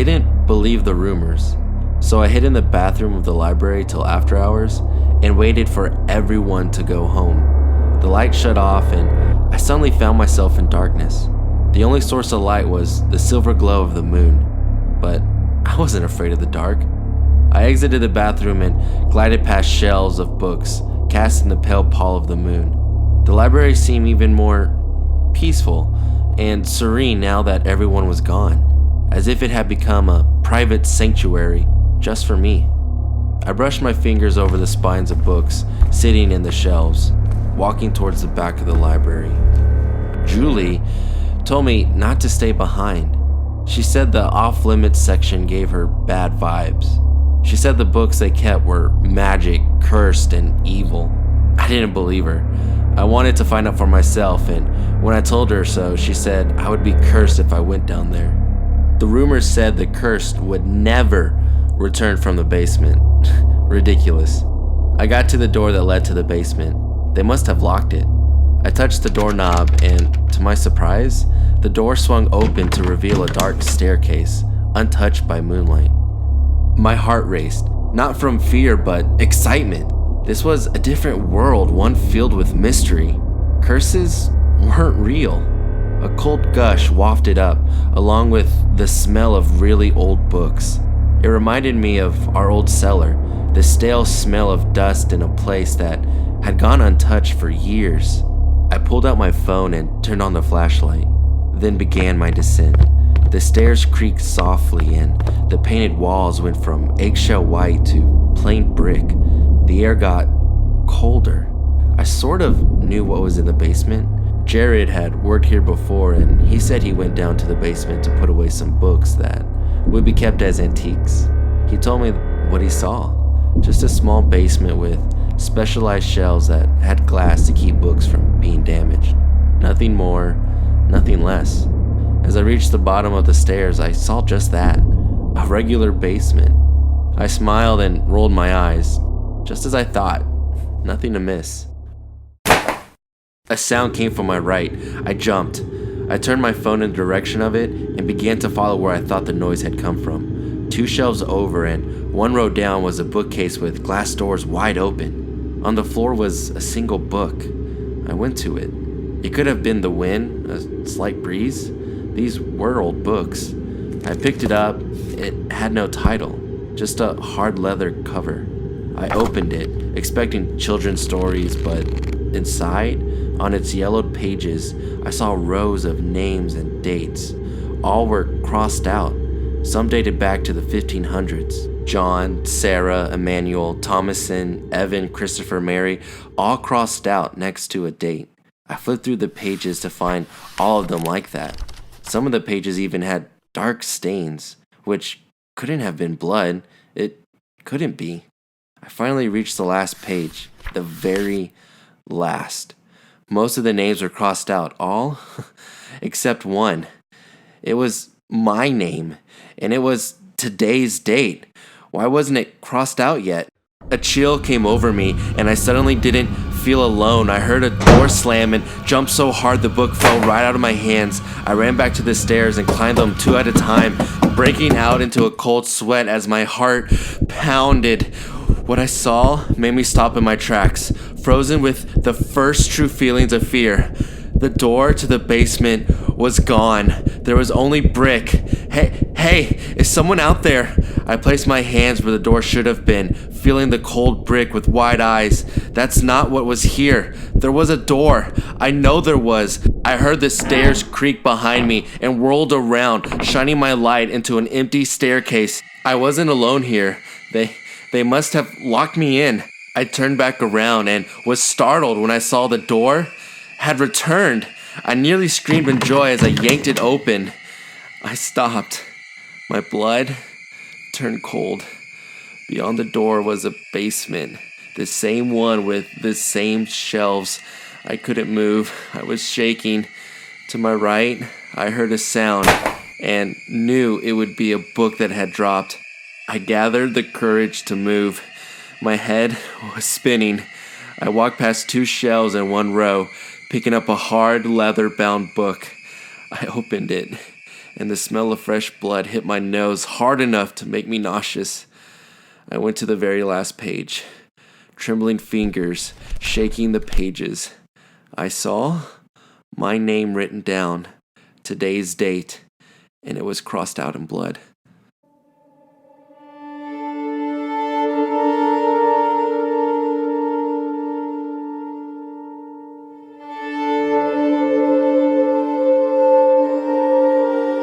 didn't believe the rumors, so I hid in the bathroom of the library till after hours and waited for everyone to go home. The light shut off and I suddenly found myself in darkness. The only source of light was the silver glow of the moon, but I wasn't afraid of the dark. I exited the bathroom and glided past shelves of books, casting the pale pall of the moon. The library seemed even more peaceful and serene now that everyone was gone, as if it had become a private sanctuary just for me. I brushed my fingers over the spines of books sitting in the shelves, walking towards the back of the library. Julie told me not to stay behind. She said the off-limits section gave her bad vibes. She said the books they kept were magic, cursed, and evil. I didn't believe her. I wanted to find out for myself, and when I told her so, she said I would be cursed if I went down there. The rumors said the cursed would never return from the basement. Ridiculous. I got to the door that led to the basement. They must have locked it. I touched the doorknob, and to my surprise, the door swung open to reveal a dark staircase, untouched by moonlight. My heart raced, not from fear but excitement. This was a different world, one filled with mystery. Curses weren't real. A cold gush wafted up, along with the smell of really old books. It reminded me of our old cellar, the stale smell of dust in a place that had gone untouched for years. I pulled out my phone and turned on the flashlight, then began my descent. The stairs creaked softly and the painted walls went from eggshell white to plain brick. The air got colder. I sort of knew what was in the basement. Jared had worked here before and he said he went down to the basement to put away some books that would be kept as antiques. He told me what he saw. Just a small basement with specialized shelves that had glass to keep books from being damaged. Nothing more, nothing less. As I reached the bottom of the stairs, I saw just that, a regular basement. I smiled and rolled my eyes, just as I thought, nothing amiss. A sound came from my right. I jumped. I turned my phone in the direction of it and began to follow where I thought the noise had come from. 2 shelves over and 1 row down was a bookcase with glass doors wide open. On the floor was a single book. I went to it. It could have been the wind, a slight breeze. These were old books. I picked it up. It had no title, just a hard leather cover. I opened it, expecting children's stories, but inside, on its yellowed pages, I saw rows of names and dates. All were crossed out. Some dated back to the 1500s. John, Sarah, Emmanuel, Thomason, Evan, Christopher, Mary, all crossed out next to a date. I flipped through the pages to find all of them like that. Some of the pages even had dark stains, which couldn't have been blood. It couldn't be. I finally reached the last page, the very last. Most of the names were crossed out, all except one. It was my name, and it was today's date. Why wasn't it crossed out yet? A chill came over me, and I suddenly didn't feel alone. I heard a door slam and jumped so hard the book fell right out of my hands. I ran back to the stairs and climbed them 2 at a time, breaking out into a cold sweat as my heart pounded. What I saw made me stop in my tracks, frozen with the first true feelings of fear. The door to the basement was gone. There was only brick. Hey, is someone out there? I placed my hands where the door should have been, feeling the cold brick with wide eyes. That's not what was here. There was a door. I know there was. I heard the stairs creak behind me and whirled around, shining my light into an empty staircase. I wasn't alone here. They must have locked me in. I turned back around and was startled when I saw the door had returned. I nearly screamed in joy as I yanked it open. I stopped. My blood turned cold. Beyond the door was a basement, the same one with the same shelves. I couldn't move. I was shaking. To my right, I heard a sound and knew it would be a book that had dropped. I gathered the courage to move. My head was spinning. I walked past 2 shelves in 1 row, picking up a hard leather-bound book. I opened it. and the smell of fresh blood hit my nose hard enough to make me nauseous. I went to the very last page, trembling fingers shaking the pages. I saw my name written down, today's date, and it was crossed out in blood.